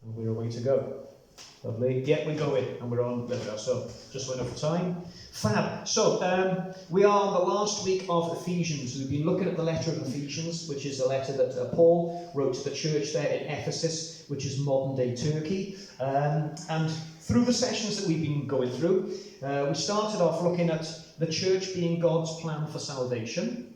And we're away to go. Lovely. Yeah, we're going, and we're on. There we are. So, just went over time. Fab. So, we are on the last week of Ephesians. We've been looking at the letter of Ephesians, which is a letter that Paul wrote to the church there in Ephesus, which is modern-day Turkey. And through the sessions that we've been going through, we started off looking at the church being God's plan for salvation.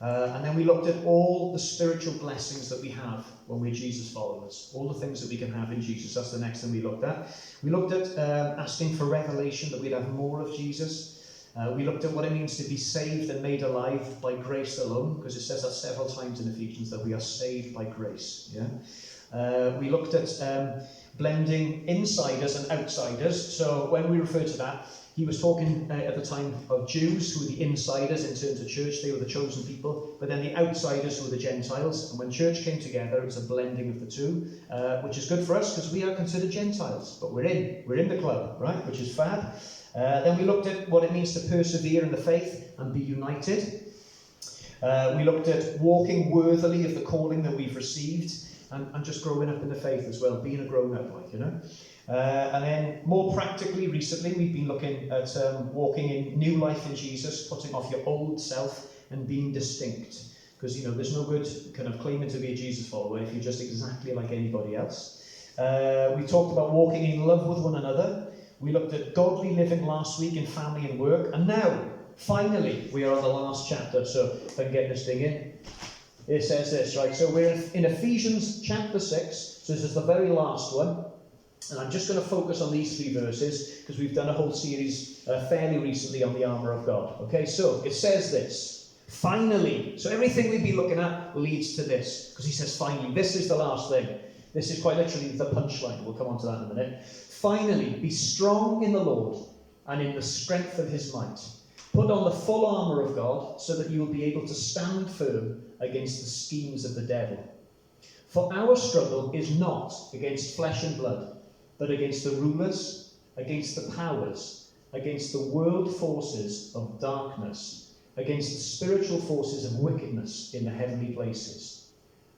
And then we looked at all the spiritual blessings that we have when we're Jesus followers. All the things that we can have in Jesus. That's the next thing we looked at. We looked at asking for revelation, that we'd have more of Jesus. We looked at what it means to be saved and made alive by grace alone, because it says that several times in Ephesians, that we are saved by grace. Yeah. We looked at blending insiders and outsiders. So when we refer to that, he was talking at the time of Jews, who were the insiders in terms of church. They were the chosen people. But then the outsiders, who were the Gentiles. And when church came together, it was a blending of the two, which is good for us because we are considered Gentiles. But we're in the club, right? Which is fab. Then we looked at what it means to persevere in the faith and be united. We looked at walking worthily of the calling that we've received, and just growing up in the faith as well, being a grown-up, like, you know. And then more practically recently, we've been looking at walking in new life in Jesus, putting off your old self and being distinct. Because, you know, there's no good kind of claiming to be a Jesus follower if you're just exactly like anybody else. We talked about walking in love with one another. We looked at godly living last week in family and work. And now, finally, we are on the last chapter. So if I can get this thing in. It says this, right? So we're in Ephesians chapter 6. So this is the very last one. And I'm just going to focus on these 3 verses because we've done a whole series fairly recently on the armour of God. Okay, so it says this. Finally. So everything we've been looking at leads to this. Because he says finally. This is the last thing. This is quite literally the punchline. We'll come on to that in a minute. Finally, be strong in the Lord and in the strength of his might. Put on the full armour of God so that you will be able to stand firm against the schemes of the devil. For our struggle is not against flesh and blood, but against the rulers, against the powers, against the world forces of darkness, against the spiritual forces of wickedness in the heavenly places.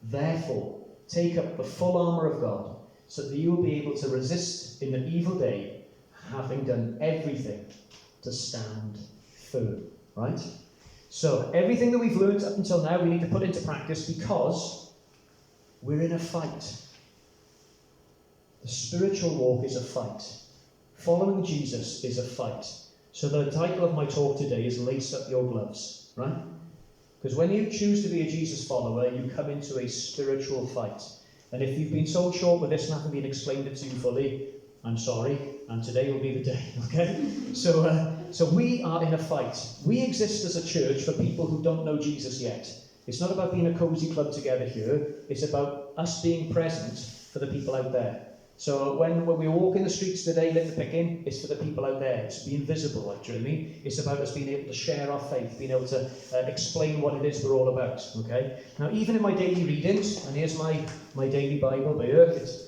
Therefore, take up the full armour of God, so that you will be able to resist in the evil day, having done everything to stand firm. Right? So, everything that we've learned up until now, we need to put into practice because we're in a fight. The spiritual walk is a fight. Following Jesus is a fight. So the title of my talk today is Lace Up Your Gloves, right? Because when you choose to be a Jesus follower, you come into a spiritual fight. And if you've been sold short with this and haven't been explained it to you fully, I'm sorry, and today will be the day, okay? So we are in a fight. We exist as a church for people who don't know Jesus yet. It's not about being a cozy club together here. It's about us being present for the people out there. So when we walk in the streets today, lit the picking, it's for the people out there. It's being visible, like, do you know what I mean? It's about us being able to share our faith, being able to explain what it is we're all about, okay? Now, even in my daily readings, and here's my daily Bible by Earth,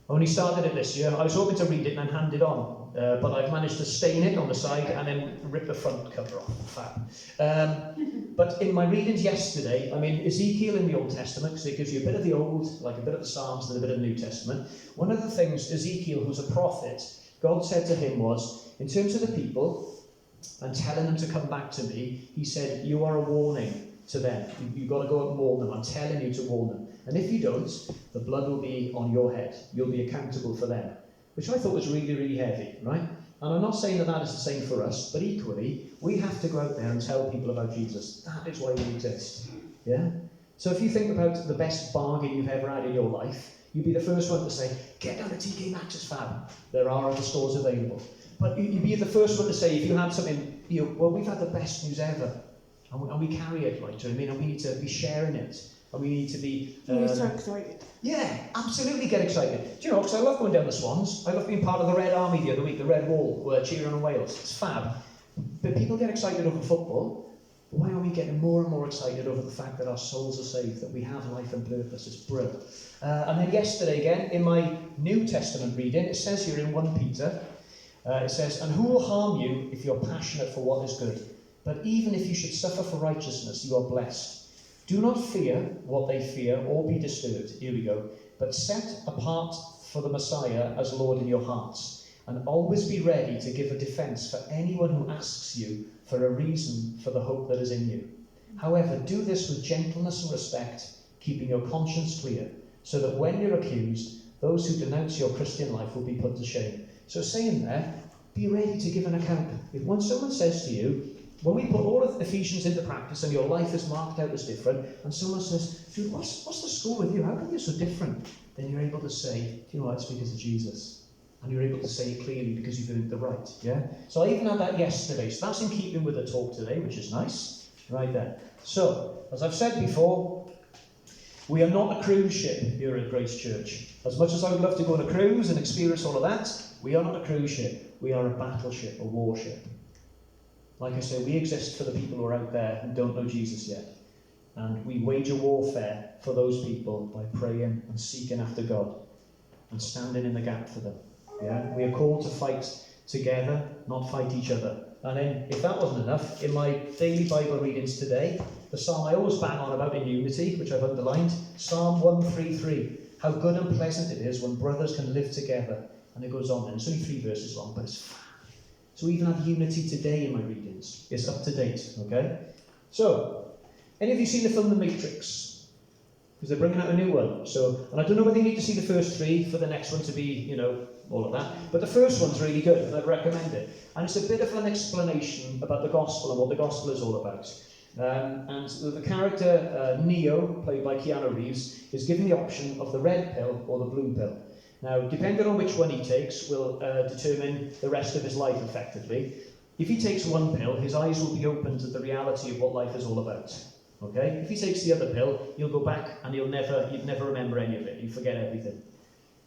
I only started it this year. I was hoping to read it and then hand it on, but I've managed to stain it on the side and then rip the front cover off. Fab. But in my readings yesterday, I mean, Ezekiel in the Old Testament, because it gives you a bit of the Old, like a bit of the Psalms and a bit of the New Testament. One of the things Ezekiel, who's a prophet, God said to him was, in terms of the people and telling them to come back to me, he said, you are a warning to them. You've got to go and warn them. I'm telling you to warn them. And if you don't, the blood will be on your head. You'll be accountable for them. Which I thought was really, really heavy, right? And I'm not saying that is the same for us, but equally, we have to go out there and tell people about Jesus. That is why we exist. Yeah? So if you think about the best bargain you've ever had in your life, you'd be the first one to say, get down to TK Maxx's, fab. There are other stores available. But you'd be the first one to say, if you had something, well, we've had the best news ever. And we carry it, right? Do you know what I mean? And we need to be sharing it. And we need to be... You're so excited. Yeah, absolutely get excited. Do you know, because I love going down the Swans. I love being part of the Red Army the other week, the Red Wall, cheering on Wales. It's fab. But people get excited over football. But why are we getting more and more excited over the fact that our souls are saved, that we have life and purpose? It's brilliant. And then yesterday again, in my New Testament reading, it says here in 1 Peter, it says, and who will harm you if you're passionate for what is good? But even if you should suffer for righteousness, you are blessed. Do not fear what they fear or be disturbed. Here we go. but set apart for the Messiah as Lord in your hearts, and always be ready to give a defense for anyone who asks you for a reason for the hope that is in you. However, do this with gentleness and respect, keeping your conscience clear, so that when you're accused, those who denounce your Christian life will be put to shame. So saying there, be ready to give an account. If once someone says to you, when we put all of Ephesians into practice and your life is marked out as different, and someone says, dude, what's the score with you? How come you're so different? Then you're able to say, do you know what, it's because of Jesus. And you're able to say it clearly because you've earned the right. Yeah? So I even had that yesterday. So that's in keeping with the talk today, which is nice. Right there. So, as I've said before, we are not a cruise ship here at Grace Church. As much as I would love to go on a cruise and experience all of that, we are not a cruise ship. We are a battleship, a warship. Like I say, we exist for the people who are out there who don't know Jesus yet. And we wage a warfare for those people by praying and seeking after God and standing in the gap for them. Yeah? We are called to fight together, not fight each other. And then, if that wasn't enough, in my daily Bible readings today, the psalm I always bang on about in unity, which I've underlined, Psalm 133. How good and pleasant it is when brothers can live together. And it goes on, and it's only 3 verses long, but it's fun. So we even have unity today in my readings. It's up to date, okay? So, any of you seen the film The Matrix? Because they're bringing out a new one. So, and I don't know whether you need to see the first 3 for the next one to be, all of that. But the first one's really good, and I'd recommend it. And it's a bit of an explanation about the gospel and what the gospel is all about. And the character Neo, played by Keanu Reeves, is given the option of the red pill or the blue pill. Now, depending on which one he takes will determine the rest of his life, effectively. If he takes one pill, his eyes will be open to the reality of what life is all about. Okay? If he takes the other pill, he'll go back and you'd never remember any of it. You forget everything.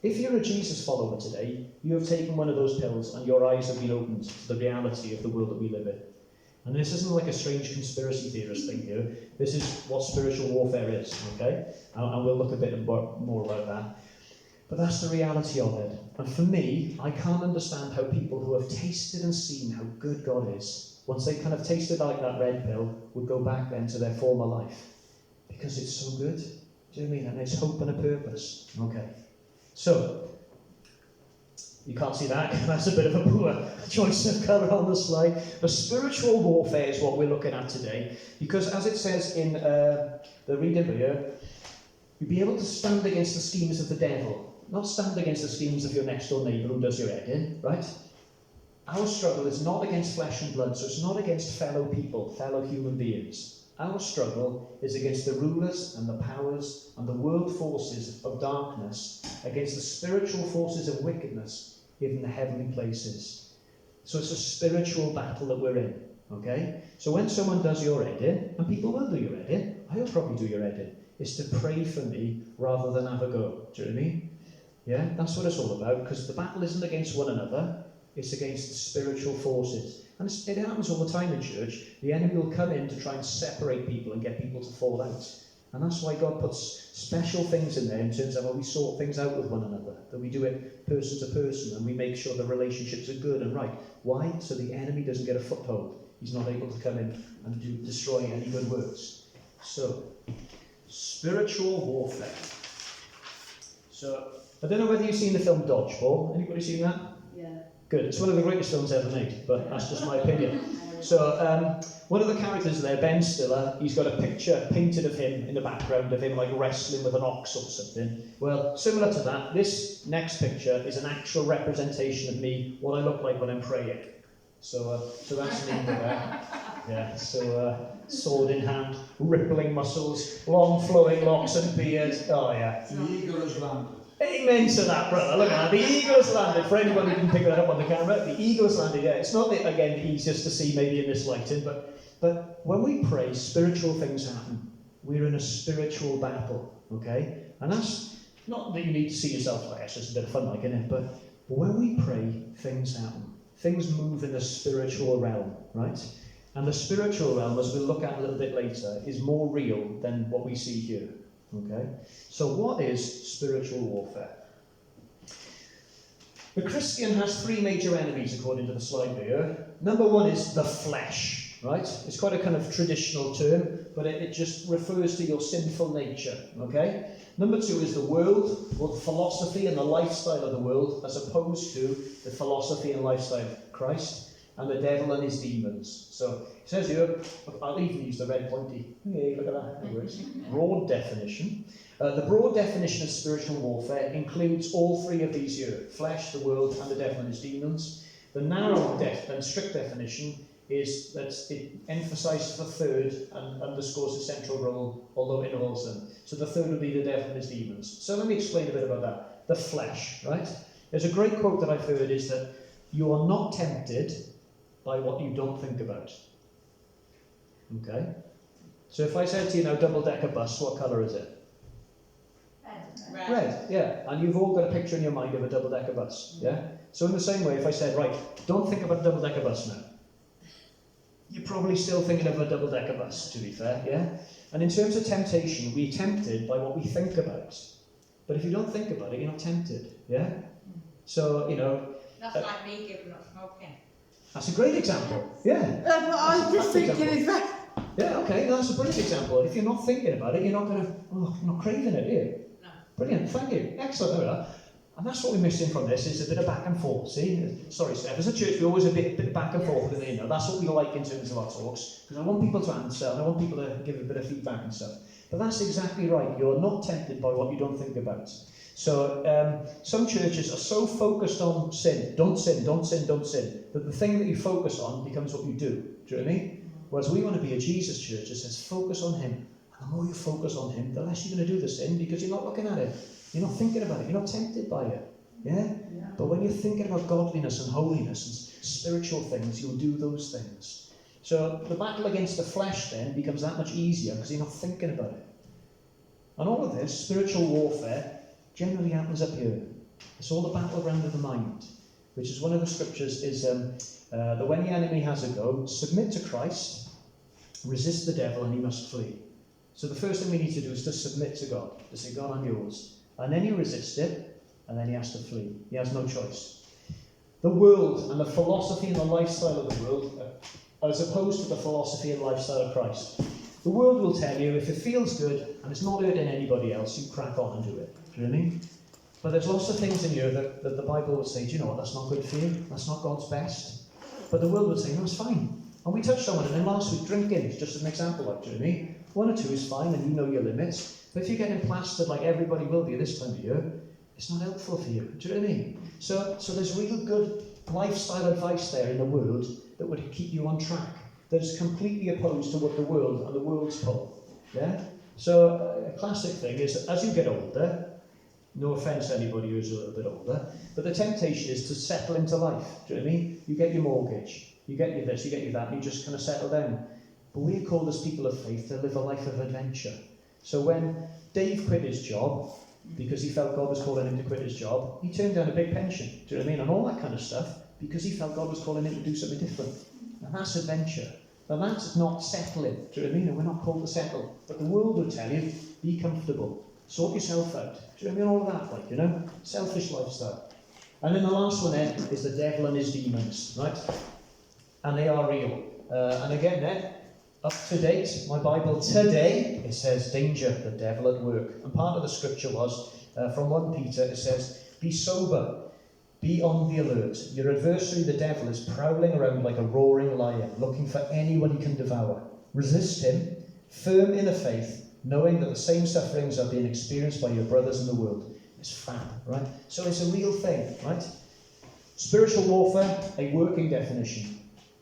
If you're a Jesus follower today, you have taken one of those pills and your eyes have been opened to the reality of the world that we live in. And this isn't like a strange conspiracy theorist thing here. This is what spiritual warfare is, okay? And we'll look a bit more about that. But that's the reality of it. And for me, I can't understand how people who have tasted and seen how good God is, once they kind of tasted like that red pill, would go back then to their former life. Because it's so good. Do you know what I mean? And it's hope and a purpose. Okay. So, you can't see that. That's a bit of a poor choice of colour on the slide. But spiritual warfare is what we're looking at today. Because as it says in the reading here, you'll be able to stand against the schemes of the devil. Not stand against the schemes of your next door neighbour who does your head in, right? Our struggle is not against flesh and blood, so it's not against fellow people, fellow human beings. Our struggle is against the rulers and the powers and the world forces of darkness, against the spiritual forces of wickedness in the heavenly places. So it's a spiritual battle that we're in, okay? So when someone does your head in, and people will do your head in, I'll probably do your head in, is to pray for me rather than have a go. Do you know what I mean? Yeah, that's what it's all about, because the battle isn't against one another, it's against the spiritual forces. And it happens all the time in church. The enemy will come in to try and separate people and get people to fall out. And that's why God puts special things in there in terms of how we sort things out with one another, that we do it person to person, and we make sure the relationships are good and right. Why? So the enemy doesn't get a foothold. He's not able to come in and destroy any good works. So, spiritual warfare. So, I don't know whether you've seen the film Dodgeball. Anybody seen that? Yeah. Good. It's one of the greatest films ever made, but that's just my opinion. So, one of the characters there, Ben Stiller, he's got a picture painted of him in the background of him like wrestling with an ox or something. Well, similar to that, this next picture is an actual representation of me, what I look like when I'm praying. So that's me there. Yeah, so sword in hand, rippling muscles, long flowing locks and beard. Oh yeah. The eagle has landed. Amen to that, brother. Look at that. The eagle has landed. For anyone who didn't pick that up on the camera, the eagle has landed. Yeah, it's not, again, easiest to see maybe in this lighting, but when we pray, spiritual things happen. We're in a spiritual battle, okay? And that's not that you need to see yourself like, it's just a bit of fun, like, isn't it? But when we pray, things happen. Things move in the spiritual realm, right? And the spiritual realm, as we'll look at a little bit later, is more real than what we see here. Okay? So what is spiritual warfare? The Christian has 3 major enemies according to the slide here. Number 1 is the flesh. right? It's quite a kind of traditional term, but it just refers to your sinful nature, okay? Number 2 is the world, or the philosophy and the lifestyle of the world, as opposed to the philosophy and lifestyle of Christ, and the devil and his demons. So it says here, I'll even use the red pointy. Hey, look at that. It works. Broad definition. The broad definition of spiritual warfare includes all 3 of these here: flesh, the world, and the devil and his demons. The narrow and strict definition is that it emphasises the third and underscores the central role, although it involves them. So the third would be the devil and his demons. So let me explain a bit about that. The flesh, right? There's a great quote that I've heard is that you are not tempted by what you don't think about. Okay? So if I said to you now, double-decker bus, what colour is it? Red. Red, yeah. And you've all got a picture in your mind of a double-decker bus, yeah? So in the same way, if I said, right, don't think about a double-decker bus now, you're probably still thinking of a double-decker bus, to be fair, yeah? And in terms of temptation, we're tempted by what we think about. But if you don't think about it, you're not tempted, yeah? So, you know... That's like me giving up smoking. That's a great example, yeah. That's what I was just thinking is that. Yeah, okay, that's a brilliant example. If you're not thinking about it, you're not going to... Oh, you're not craving it, are you? No. Brilliant, thank you. Excellent, there we are. And that's what we're missing from this, is a bit of back and forth. See, sorry, Steph, as a church, we're always a bit back and forth with it, you know. That's what we like in terms of our talks, because I want people to answer, and I want people to give a bit of feedback and stuff. But that's exactly right. You're not tempted by what you don't think about. So some churches are so focused on sin, don't sin, don't sin, don't sin, that the thing that you focus on becomes what you do. Do you know what I mean? Whereas we want to be a Jesus church that says focus on him. And the more you focus on him, the less you're going to do the sin, because you're not looking at it. You're not thinking about it. You're not tempted by it. Yeah? But when you're thinking about godliness and holiness and spiritual things, you'll do those things. So the battle against the flesh then becomes that much easier because you're not thinking about it. And all of this, spiritual warfare, generally happens up here. It's all the battleground of the mind, which is one of the scriptures is that when the enemy has a go, submit to Christ, resist the devil, and he must flee. So the first thing we need to do is to submit to God, to say, God, I'm yours. And then you resist it, and then he has to flee. He has no choice. The world and the philosophy and the lifestyle of the world, as opposed to the philosophy and lifestyle of Christ. The world will tell you, if it feels good, and it's not hurting anybody else, you crack on and do it. Do you know what I mean? But there's lots of things in here that the Bible would say, do you know what, that's not good for you, that's not God's best. But the world would say, no, it's fine. And we touched on it, and then last week, drinking is just an example, like, do you know what I mean? 1 or 2 is fine, and you know your limits. But if you're getting plastered like everybody will be this time of year, it's not helpful for you. Do you know what I mean? So there's real good lifestyle advice there in the world that would keep you on track. That is completely opposed to what the world and the world's pull. Yeah? So a classic thing is, as you get older, no offence to anybody who's a little bit older, but the temptation is to settle into life. Do you know what I mean? You get your mortgage, you get your this, you get your that, and you just kind of settle down. But we're called as people of faith to live a life of adventure. So when Dave quit his job, because he felt God was calling him to quit his job, he turned down a big pension, do you know what I mean, and all that kind of stuff, because he felt God was calling him to do something different. And that's adventure. Now that's not settling, do you know what I mean? And we're not called to settle. But the world will tell you, be comfortable, sort yourself out. Do you know what I mean? All of that, like, you know, selfish lifestyle. And then the last one then is the devil and his demons, right? And they are real. And again then, up to date, my Bible today, it says, danger, the devil at work. And part of the scripture was, from 1 Peter, it says, be sober, be on the alert. Your adversary, the devil, is prowling around like a roaring lion, looking for anyone he can devour. Resist him, firm in the faith, knowing that the same sufferings are being experienced by your brothers in the world. It's fab, right? So it's a real thing, right? Spiritual warfare, a working definition.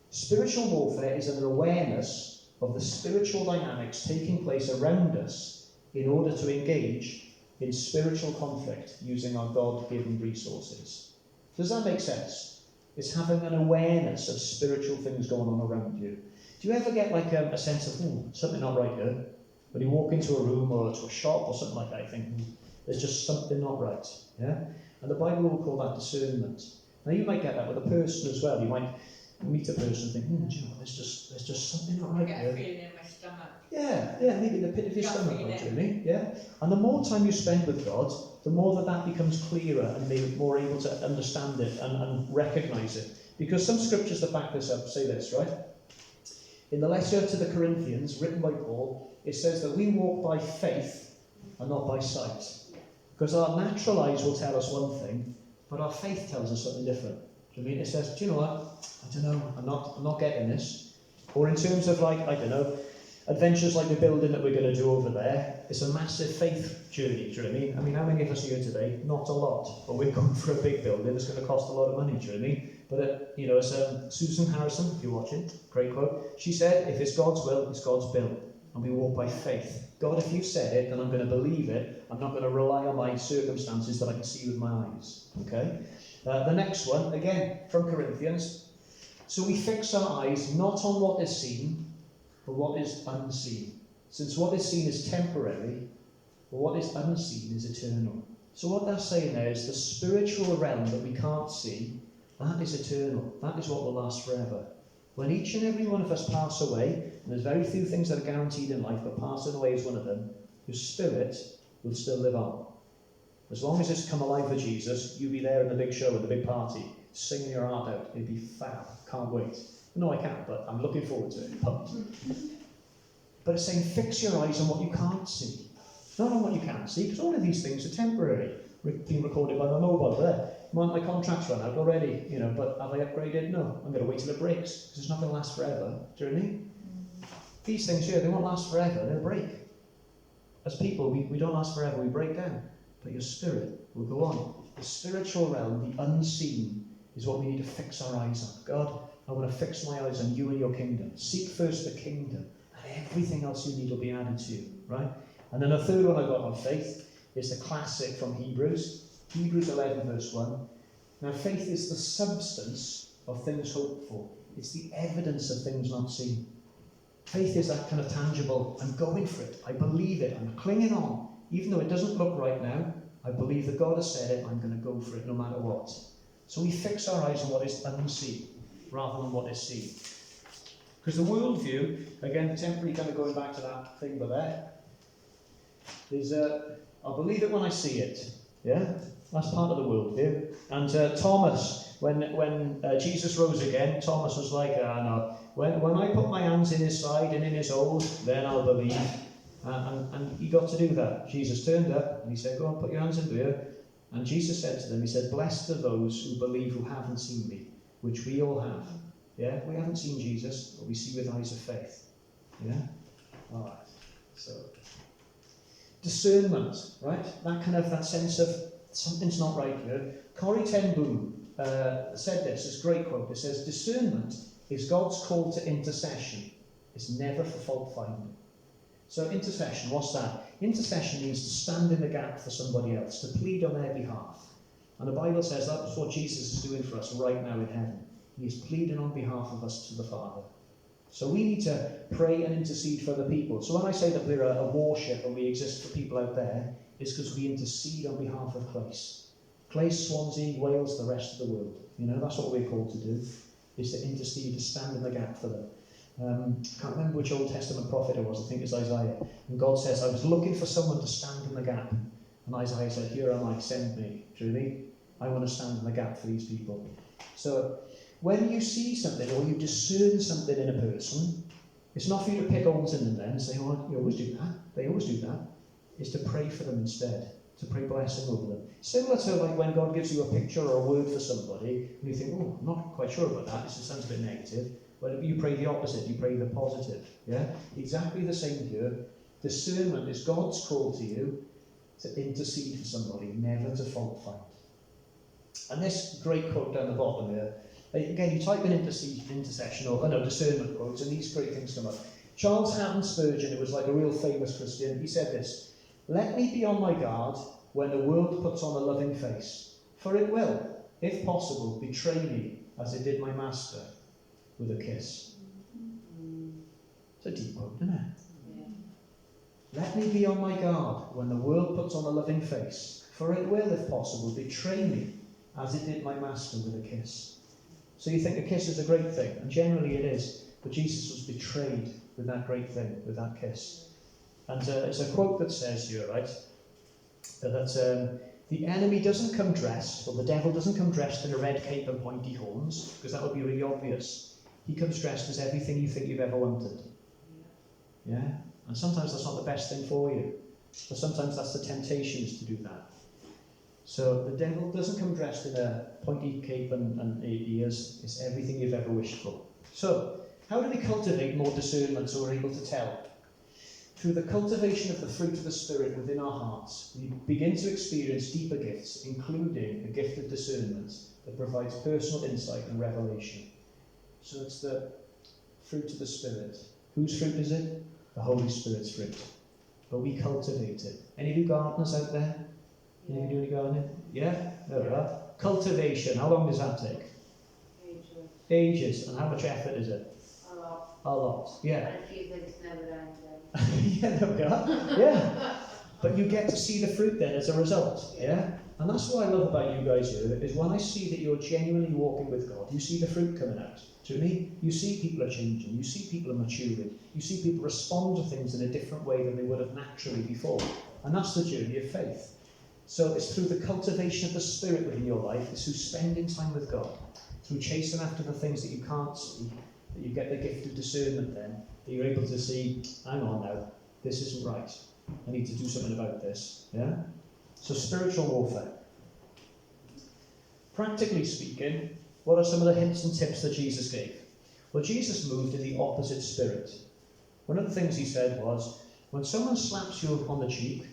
Spiritual warfare is an awareness of the spiritual dynamics taking place around us in order to engage in spiritual conflict using our God-given resources. Does that make sense? It's having an awareness of spiritual things going on around you. Do you ever get like a sense of, something not right here? When you walk into a room or to a shop or something like that, you think, there's just something not right. Yeah? And the Bible will call that discernment. Now you might get that with a person as well. You might meet a person and think, do you know, there's just something not right I get here. a feeling in my stomach. Yeah, maybe in the pit of your stomach, really. Yeah. And the more time you spend with God, the more that becomes clearer and maybe more able to understand it and recognise it. Because some scriptures that back this up say this, right? In the letter to the Corinthians, written by Paul, it says that we walk by faith and not by sight. Because our natural eyes will tell us one thing, but our faith tells us something different. Do you mean? It says, do you know what? I don't know, I'm not getting this. Or in terms of like, I don't know, adventures like the building that we're going to do over there, it's a massive faith journey, do you know what I mean? I mean, how many of us are here today? Not a lot. But we're going for a big building that's going to cost a lot of money, do you know what I mean? But, you know, as Susan Harrison, if you're watching, great quote, she said, if it's God's will, it's God's bill. And we walk by faith. God, if you've said it, then I'm going to believe it. I'm not going to rely on my circumstances that I can see with my eyes. Okay? The next one, again, from Corinthians. So we fix our eyes not on what is seen, but what is unseen. Since what is seen is temporary, but what is unseen is eternal. So what that's saying there is the spiritual realm that we can't see, that is eternal. That is what will last forever. When each and every one of us pass away, and there's very few things that are guaranteed in life, but passing away is one of them, your spirit will still live on. As long as it's come alive for Jesus, you'll be there in the big show, in the big party, singing your heart out. It'll be fab. Can't wait. No, I can't, but I'm looking forward to it. Pumped. But it's saying fix your eyes on what you can't see. Not on what you can't see, because all of these things are temporary. Being recorded by my mobile there. My contract's run out already, you know, but have I upgraded? No. I'm going to wait till it breaks, because it's not going to last forever. Do you know what I mean? These things here, they won't last forever. They'll break. As people, we don't last forever. We break down. But your spirit will go on. The spiritual realm, the unseen, is what we need to fix our eyes on. God, I want to fix my eyes on you and your kingdom. Seek first the kingdom, and everything else you need will be added to you, right? And then the third one I got on faith is the classic from Hebrews. Hebrews 11 verse 1. Now faith is the substance of things hoped for. It's the evidence of things not seen. Faith is that kind of tangible, I'm going for it, I believe it, I'm clinging on. Even though it doesn't look right now, I believe that God has said it, I'm going to go for it no matter what. So we fix our eyes on what is unseen, rather than what is seen. Because the worldview, again, temporarily kind of going back to that thing there, is I believe it when I see it. Yeah? That's part of the worldview. And Thomas, when Jesus rose again, Thomas was like, no, when I put my hands in his side and in his hole, then I'll believe. And he got to do that. Jesus turned up and he said, go on, put your hands in there. And Jesus said to them, he said, blessed are those who believe who haven't seen me, which we all have. Yeah? We haven't seen Jesus, but we see with eyes of faith. Yeah? All right. So, discernment, right? That sense of something's not right here. Corrie ten Boom said this, this great quote. It says, discernment is God's call to intercession. It's never for fault finding. So intercession, what's that? Intercession means to stand in the gap for somebody else, to plead on their behalf. And the Bible says that's what Jesus is doing for us right now in heaven. He is pleading on behalf of us to the Father. So we need to pray and intercede for other people. So when I say that we're a warship and we exist for people out there, it's because we intercede on behalf of Clace. Clace, Swansea, Wales, the rest of the world. You know, that's what we're called to do, is to intercede, to stand in the gap for them. I can't remember which Old Testament prophet it was, I think it's Isaiah. And God says, I was looking for someone to stand in the gap. And Isaiah said, here am I, send me. Do you know what I mean? I want to stand in the gap for these people. So when you see something or you discern something in a person, it's not for you to pick holes in them then and say, oh, you always do that. They always do that. It's to pray for them instead, to pray blessing over them. Similar to like when God gives you a picture or a word for somebody, and you think, oh, I'm not quite sure about that, this sounds a bit negative. But you pray the opposite, you pray the positive. Yeah? Exactly the same here. Discernment is God's call to you to intercede for somebody, never to fault find. And this great quote down the bottom here, again, you type in intercession or discernment quotes, and these great things come up. Charles Haddon Spurgeon, who was like a real famous Christian, he said this, let me be on my guard when the world puts on a loving face, for it will, if possible, betray me as it did my master with a kiss. It's a deep quote, isn't it? Yeah. Let me be on my guard when the world puts on a loving face, for it will, if possible, betray me as it did my master with a kiss. So you think a kiss is a great thing, and generally it is, but Jesus was betrayed with that great thing, with that kiss. And it's a quote that says here, right, that the enemy doesn't come dressed, or the devil doesn't come dressed in a red cape and pointy horns, because that would be really obvious. He comes dressed as everything you think you've ever wanted. Yeah? And sometimes that's not the best thing for you. But sometimes that's the temptation, is to do that. So the devil doesn't come dressed in a pointy cape and ears. It's everything you've ever wished for. So, how do we cultivate more discernment so we're able to tell? Through the cultivation of the fruit of the Spirit within our hearts, we begin to experience deeper gifts, including a gift of discernment that provides personal insight and revelation. So it's the fruit of the Spirit. Whose fruit is it? The Holy Spirit's fruit. But we cultivate it. Any of you gardeners out there? Any of you do any gardening? Yeah? There we are. Cultivation. How long does that take? Ages. Ages. And how much effort is it? A lot. A lot. Yeah. And it feels like it's never ending. Yeah, there we are. Yeah. But you get to see the fruit then as a result. Yeah? And that's what I love about you guys here, is when I see that you're genuinely walking with God, you see the fruit coming out. Do you know what I mean? You see people are changing. You see people are maturing. You see people respond to things in a different way than they would have naturally before. And that's the journey of faith. So it's through the cultivation of the Spirit within your life, it's through spending time with God, through chasing after the things that you can't see, that you get the gift of discernment then, that you're able to see, hang on now, this isn't right. I need to do something about this. Yeah? So spiritual warfare. Practically speaking, what are some of the hints and tips that Jesus gave? Well, Jesus moved in the opposite spirit. One of the things he said was, when someone slaps you on the cheek,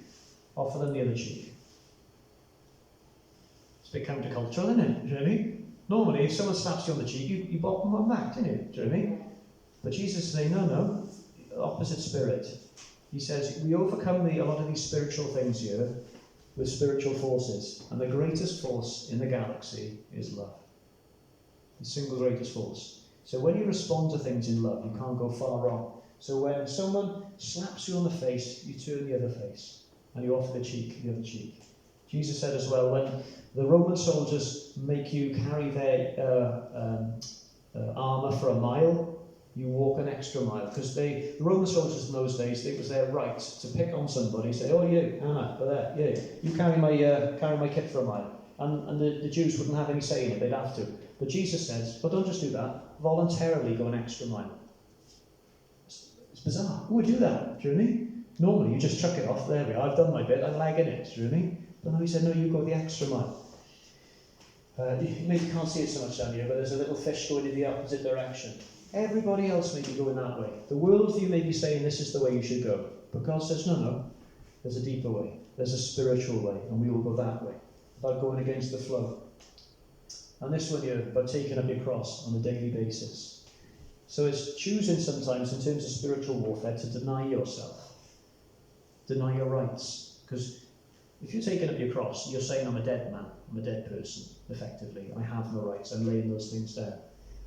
offer them the other cheek. It's a bit countercultural, isn't it? Do you know what I mean? Normally, if someone slaps you on the cheek, you bop them on back, don't you? Do you know what I mean? But Jesus is saying, no, opposite spirit. He says, we overcome a lot of these spiritual things here with spiritual forces. And the greatest force in the galaxy is love. The single greatest force. So when you respond to things in love, you can't go far wrong. So when someone slaps you on the face, you turn the other face. And you offer the other cheek. Jesus said as well, when the Roman soldiers make you carry their armour for a mile, you walk an extra mile. Because the Roman soldiers in those days, it was their right to pick on somebody, say, oh, you, Anna, go there, yeah, you carry my kit for a mile. And the Jews wouldn't have any say in it, they'd have to. But Jesus says, well, don't just do that, voluntarily go an extra mile. It's bizarre. Who would do that? Do you know what I mean? Normally, you just chuck it off, there we are, I've done my bit, I'm lagging it, do you know what I mean? But no, he said, no, you go the extra mile. You maybe can't see it so much down here, but there's a little fish going in the opposite direction. Everybody else may be going that way. The worldview may be saying this is the way you should go. But God says, no, there's a deeper way. There's a spiritual way, and we will go that way. About going against the flow. And this one here, about taking up your cross on a daily basis. So it's choosing sometimes, in terms of spiritual warfare, to deny yourself. Deny your rights. Because if you're taking up your cross, you're saying, I'm a dead man. I'm a dead person, effectively. I have no rights. I'm laying those things down.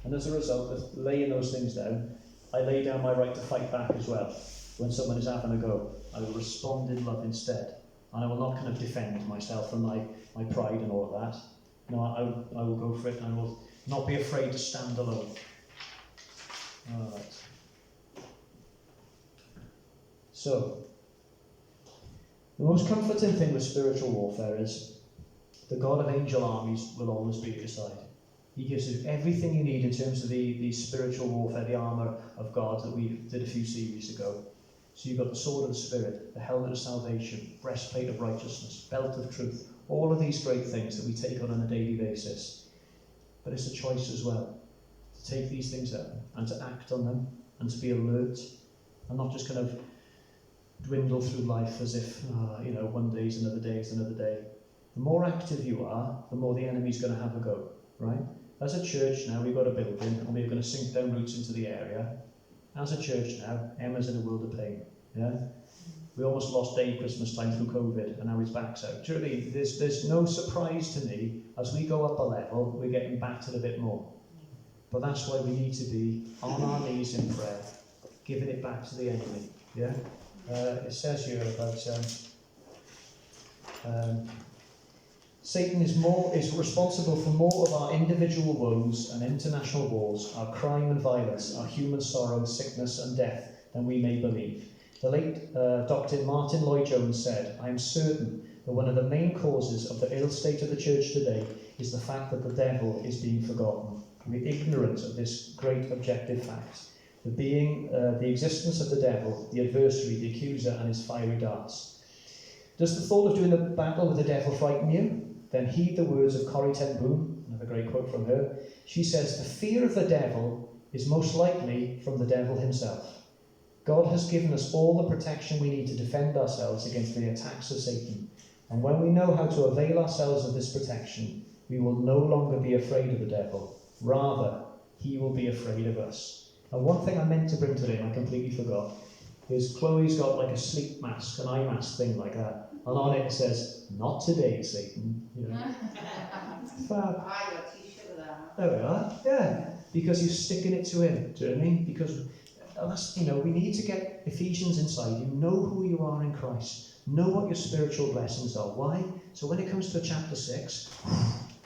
And as a result of laying those things down, I lay down my right to fight back as well. When someone is having a go, I will respond in love instead. And I will not kind of defend myself and my pride and all of that. No, I will go for it, and I will not be afraid to stand alone. All right. So, the most comforting thing with spiritual warfare is the God of angel armies will always be at your side. He gives you everything you need in terms of the spiritual warfare, the armour of God that we did a few series ago. So you've got the sword of the Spirit, the helmet of salvation, breastplate of righteousness, belt of truth, all of these great things that we take on a daily basis. But it's a choice as well, to take these things out and to act on them and to be alert and not just kind of dwindle through life as if, one day is another day is another day. The more active you are, the more the enemy's going to have a go, right? As a church now, we've got a building and we're going to sink down roots into the area. As a church now, Emma's in a world of pain. Yeah? We almost lost Dave Christmas time through COVID, and now his back's out. Do you know what I mean? There's no surprise to me, as we go up a level, we're getting battered a bit more. But that's why we need to be on our knees in prayer, giving it back to the enemy. Yeah? It says here about Satan is responsible for more of our individual woes and international wars, our crime and violence, our human sorrow, sickness and death than we may believe. The late Dr. Martin Lloyd-Jones said, I am certain that one of the main causes of the ill state of the church today is the fact that the devil is being forgotten. We're ignorant of this great objective fact. The existence of the devil, the adversary, the accuser, and his fiery darts. Does the thought of doing a battle with the devil frighten you? Then heed the words of Corrie ten Boom, another great quote from her. She says, the fear of the devil is most likely from the devil himself. God has given us all the protection we need to defend ourselves against the attacks of Satan. And when we know how to avail ourselves of this protection, we will no longer be afraid of the devil. Rather, he will be afraid of us. And one thing I meant to bring today, and I completely forgot, is Chloe's got like a sleep mask, an eye mask thing like that. And on it says, not today, Satan. You know. Fab. I got a t-shirt with that. There we are. Yeah. Because you're sticking it to him. Do you know what I mean? Because that's, we need to get Ephesians inside you. Know who you are in Christ. Know what your spiritual blessings are. Why? So when it comes to chapter 6,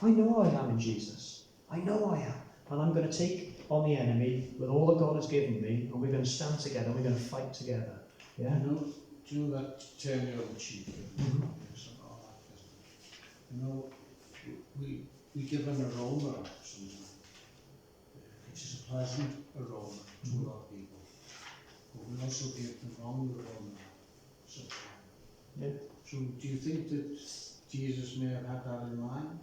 I know I am in Jesus. I know I am. And I'm going to take on the enemy with all that God has given me, and we're going to stand together, and we're going to fight together. Yeah? Do you know that turn the other cheek and all that? We give an aroma sometimes, which is a pleasant aroma to a lot of people. But we also give the wrong aroma sometimes. Yeah. So do you think that Jesus may have had that in mind?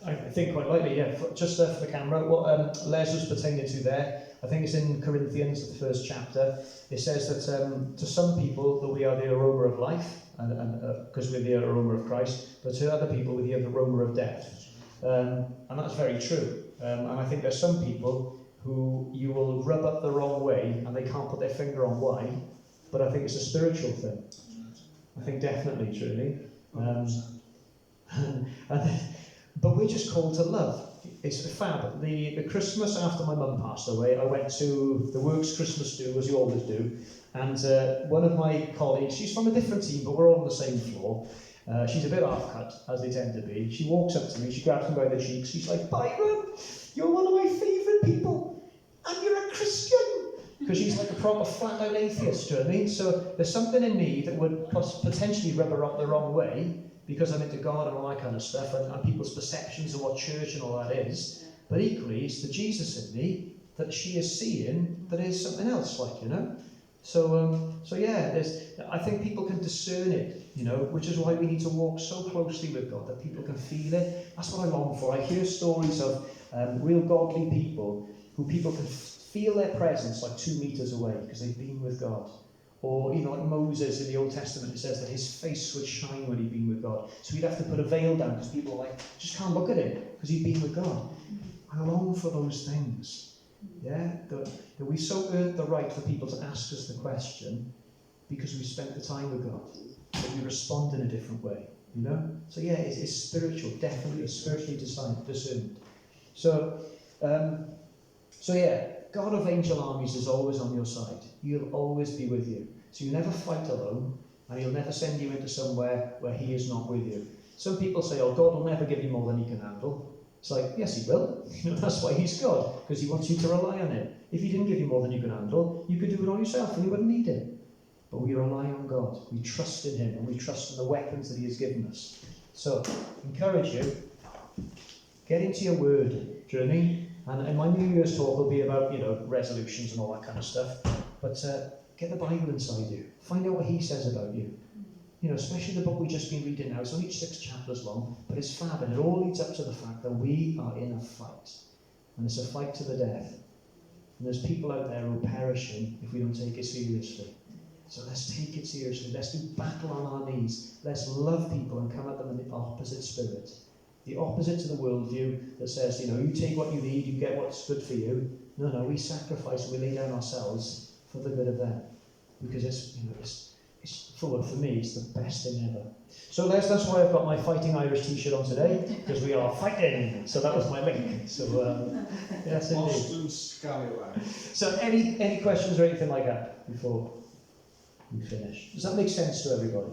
I think quite likely, yeah. Just for the camera, what Les was pertaining to there, I think it's in Corinthians, the first chapter. It says that to some people that we are the aroma of life, because we're the aroma of Christ, but to other people we are the aroma of death. And that's very true. And I think there's some people who you will rub up the wrong way and they can't put their finger on why, but I think it's a spiritual thing. I think definitely, truly. But we're just called to love. It's fab. The Christmas after my mum passed away, I went to the Works Christmas do, as you always do, and one of my colleagues, she's from a different team, but we're all on the same floor. She's a bit half-cut, as they tend to be. She walks up to me, she grabs me by the cheeks, she's like, Byron, you're one of my favourite people, and you're a Christian. Because she's like a proper flat-out atheist, do you know what I mean? So there's something in me that would potentially rub her up the wrong way, because I'm into God and all that kind of stuff, and people's perceptions of what church and all that is. But equally, it's the Jesus in me that she is seeing that is something else, So yeah, I think people can discern it, which is why we need to walk so closely with God, that people can feel it. That's what I long for. I hear stories of real godly people, who people can feel their presence like 2 meters away, because they've been with God. Or even like Moses in the Old Testament, it says that his face would shine when he'd been with God. So he'd have to put a veil down because people are just can't look at him because he'd been with God. I long for those things. Yeah? That we so earned the right for people to ask us the question because we spent the time with God. That we respond in a different way. So yeah, it's spiritual, definitely spiritually discerned. So yeah, God of angel armies is always on your side. He'll always be with you. So you never fight alone, and he'll never send you into somewhere where he is not with you. Some people say, God will never give you more than he can handle. It's like, yes, he will. That's why he's God, because he wants you to rely on him. If he didn't give you more than you can handle, you could do it all yourself and you wouldn't need him. But we rely on God. We trust in him, and we trust in the weapons that he has given us. So, encourage you, get into your word journey. And my New Year's talk will be about, resolutions and all that kind of stuff. But get the Bible inside you. Find out what he says about you. Especially the book we've just been reading now. It's only 6 chapters long, but it's fab. And it all leads up to the fact that we are in a fight. And it's a fight to the death. And there's people out there who are perishing if we don't take it seriously. So let's take it seriously. Let's do battle on our knees. Let's love people and come at them in the opposite spirit. The opposite to the worldview that says, you take what you need, you get what's good for you. No, we sacrifice and we lay down ourselves for the good of them. Because it's for me, it's the best thing ever. So that's why I've got my Fighting Irish t-shirt on today, because we are fighting. So that was my link. So, yes, indeed. Boston Scallywag. So any questions or anything like that before we finish? Does that make sense to everybody?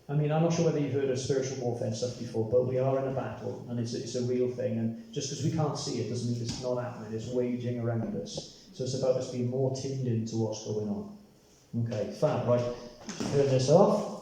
I'm not sure whether you've heard of spiritual warfare and stuff before, but we are in a battle, and it's a real thing, and just because we can't see it doesn't mean it's not happening. It's waging around us. So it's about us being more tuned into what's going on. Okay, fab, right. Turn this off.